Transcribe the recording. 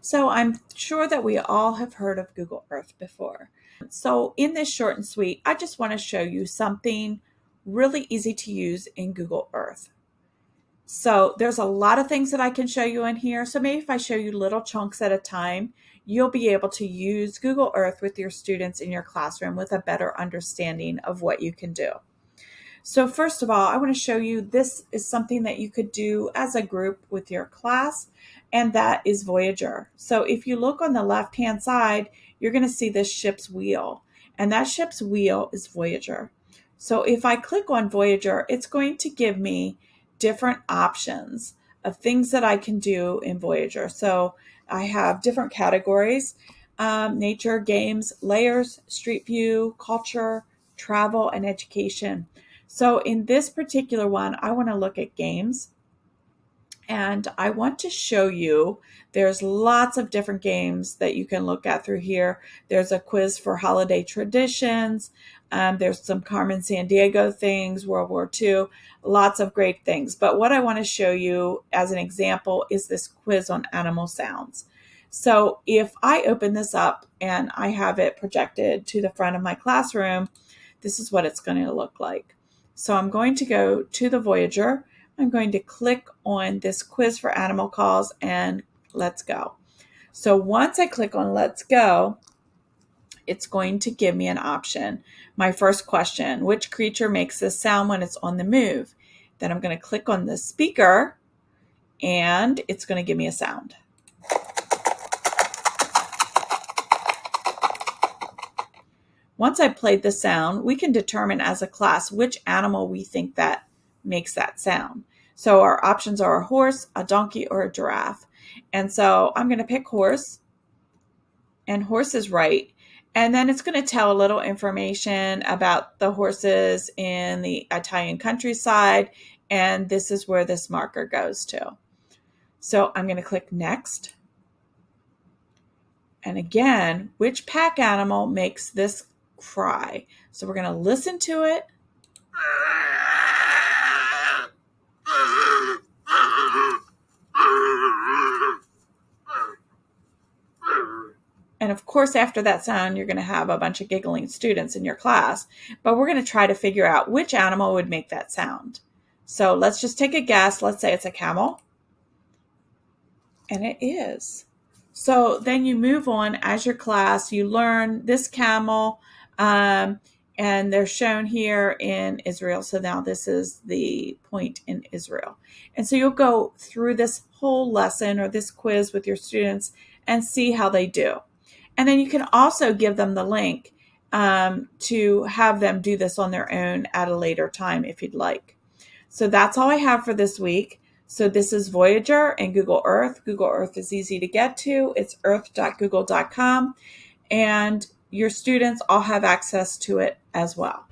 So I'm sure that we all have heard of Google Earth before. So in this short and sweet, I just want to show you something really easy to use in Google Earth. So there's a lot of things that I can show you in here. So maybe if I show you little chunks at a time, you'll be able to use Google Earth with your students in your classroom with a better understanding of what you can do. So first of all, I want to show you this is something that you could do as a group with your class, and that is Voyager. So if you look on the left-hand side, you're going to see this ship's wheel, and that ship's wheel is Voyager. So if I click on Voyager, it's going to give me different options of things that I can do in Voyager. So I have different categories: nature, games, layers, street view, culture, travel, and education. So in this particular one, I want to look at games, and I want to show you there's lots of different games that you can look at through here. There's a quiz for holiday traditions. There's some Carmen Sandiego things, World War II, lots of great things. But what I want to show you as an example is this quiz on animal sounds. So if I open this up and I have it projected to the front of my classroom, this is what it's going to look like. So I'm going to go to the Voyager. I'm going to click on this quiz for animal calls and let's go. So once I click on let's go, it's going to give me an option. My first question: which creature makes this sound when it's on the move? Then I'm going to click on the speaker and it's going to give me a sound. Once I played the sound, we can determine as a class which animal we think that makes that sound. So our options are a horse, a donkey, or a giraffe. And so I'm going to pick horse, and horse is right. And then it's going to tell a little information about the horses in the Italian countryside, and this is where this marker goes to. So I'm going to click next. And again, which pack animal makes this cry? So we're going to listen to it. And of course, after that sound, you're going to have a bunch of giggling students in your class, but we're going to try to figure out which animal would make that sound. So let's just take a guess. Let's say it's a camel. And it is. So then you move on as your class, you learn this camel, and they're shown here in Israel. So now this is the point in Israel. And so you'll go through this whole lesson or this quiz with your students and see how they do. And then you can also give them the link to have them do this on their own at a later time if you'd like. So that's all I have for this week. So this is Voyager and Google Earth. Google Earth is easy to get to. It's earth.google.com, and your students all have access to it as well.